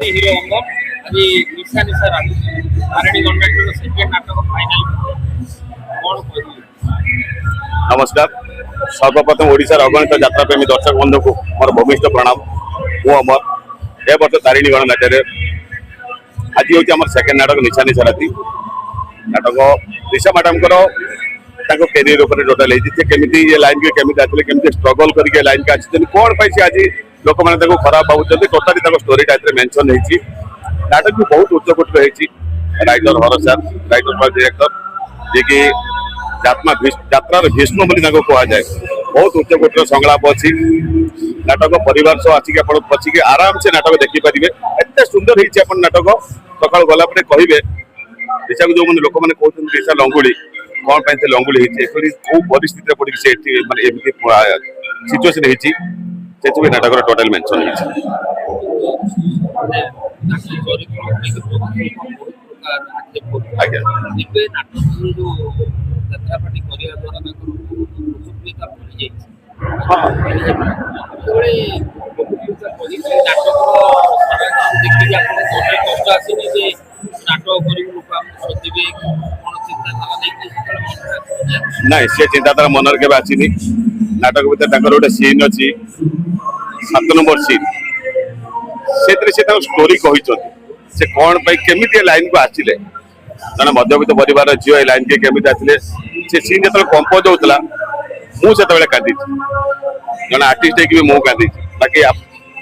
ଅଛନ୍ତି ହିରୋ ଅଙ୍ଗନ ଆଜି ନିଶା ନିଶା ରାତି ତାରିଣୀ ଗଭର୍ଣ୍ଣମେଣ୍ଟର ସେକେଣ୍ଡ ନାଟକ ଫାଇନାଲ କଣ କହିବେ? नमस्कार सर्वप्रथम ओडिशार अगणित यात्रा प्रेमी दर्शक बंधु को मोर भूमिष्ठ प्रणाम। मु अमर ए वर्ष तारिणी गणनाट्य आज हूँ आम सेकेंड नाटक निशा निशा राति नाटक निशा मैडम कैरियर टोटाल केमी लाइन के केमी आते केमी स्ट्रगल करके लाइन के आसी कौन पाई आज लोक मैंने खराब भावुं टोटाली स्टोरी मेंशन होती नाटक भी बहुत उच्चकोटर होती राइटर हर सार राइटर डायरेक्टर जी की यात्रार भीष्म कहुए बहुत उच्चकोटर संलाप अच्छी नाटक परिवार सह आसिक बचिक आराम से नाटक देखिपारे एत सुंदर होती नाटक सका गला कहे दिशा को जो मैंने लोक मैंने कहते दिशा लंगुली कौन पाई से लंगुली होती कौ परिस्थिति पड़ी से सिचुएसन होती नाटक टोटाल मेंशन नाई सी चिंताधारा मन के आसनी नाटक भर गोटे सीन अच्छी 7 नंबर सीन से स्टोरी कहते से कौन केमी लाइन को आसिले जन मध्यवित्त परिवार झील ए लाइन के केमी आसिले से सीन जो कंपोज होता मुझे कांदी जन आर्टिस्ट भी मुझे कांदी बाकी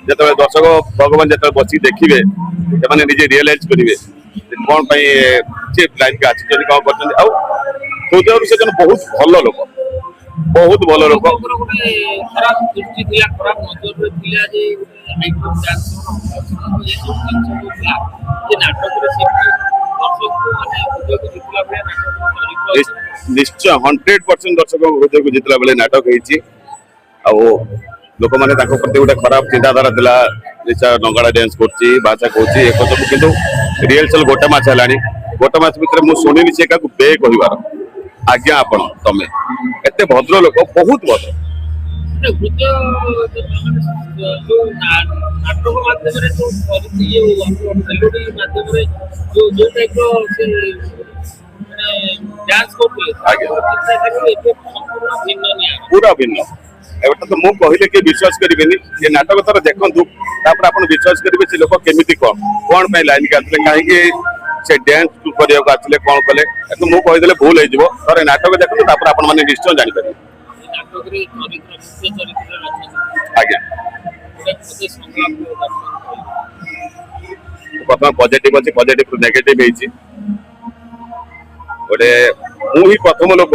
जो दर्शक भगवान जो बस देखिए से निजे रियलाइज करेंगे कौन से लाइन के आसी कौन कर हृदय से बहुत भल लोक बहुत भल लोक निश्चय 100% दर्शक हृदय को जितला बेले नाटक होती लोक मैंने प्रति गोटे खराब चिंताधारा थिला निशा नंगाड़ा डांस करछि भाषा कहछि एक सब किंतु रिहर्सल गोटे मास हेलानी गोटे मास भितर मु सुनिनी से काकु बे कहिवार आज्ञा आपण तमे एते भद्र लोक बहुत भद्र नाटक माध्यम पूरा भिन्न एवं तो मुझे कहले कि विश्वास करेंगे ये नाटक थर देखूँ तापर आप विश्वास करेंगे से लोक केमी कौन पे लाइन के आते कहीं से डांस करने आते कौन कले तो मुझे कहीदे भूल हो थे नाटक देखते आप निश्चय जापर आज्ञा प्रथम पॉजिटिव अच्छी पॉजिटिव नेगेटिव गोटे मुझे प्रथम लोक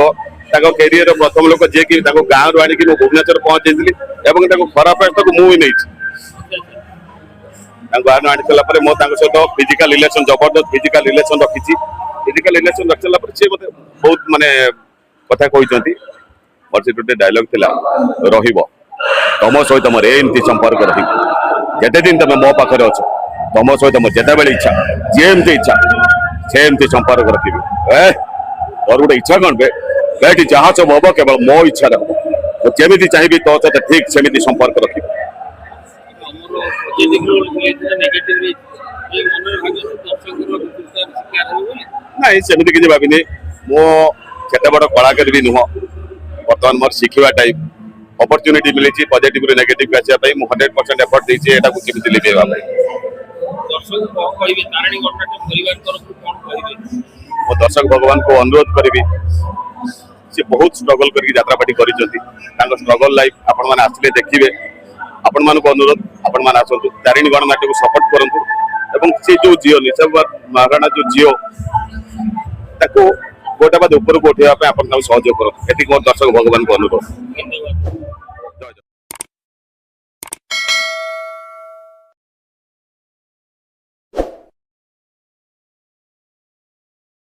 कैरियर प्रथम लोक जी कि गाँव रू आणिक भुवनेश्वर पहुंची खराब रास्ता को मुझे नहीं गाँव आनी सारा मो सहित फिजिकल रिलेशन जबरदस्त फिजिकल रिलेशन रखी फिजिकल रिलेशन रख सारा सी मत बहुत मानने कथा कहते मोर से गोटे डायलॉग थिला रहिबो तुम सहित मोर एमती संपर्क रहिते दिन तुम मो पाखे अच्छ तुम सहित मोर जिते बड़े इच्छा जेमती इच्छा सेमती संपर्क रखी और गोटे इच्छा कौन बेटी जहाँ सब हम केवल मो इच्छा जमी चाहिए तो सहित ठीक सेमती संपर्क रखी नहीं सेमती किसी भाविनी मो केते बड़ कलाकार भी नुह बर्तमान मोर शिखा टाइम अपॉर्चुनिटी मिली पॉजिटिव नेगेटिव आसापी मुझे 100% एफर्ट देती है केमी लिभेवा दर्शक भगवान को अनुरोध करी से बहुत स्ट्रगल करके यात्रापाटी कर स्ट्रगल लाइफ आपण मैंने आसिले देखिए आपण मान अनुरोध आपण मैंने आसतु तारिणी गणनाट्य को सपोर्ट करूँ से जो झील निशा महाराणा जो झील गोटे बाद ऊपर को उठाई आप सहयोग करूँ ये मोर दर्शक भगवान को अनुरोध।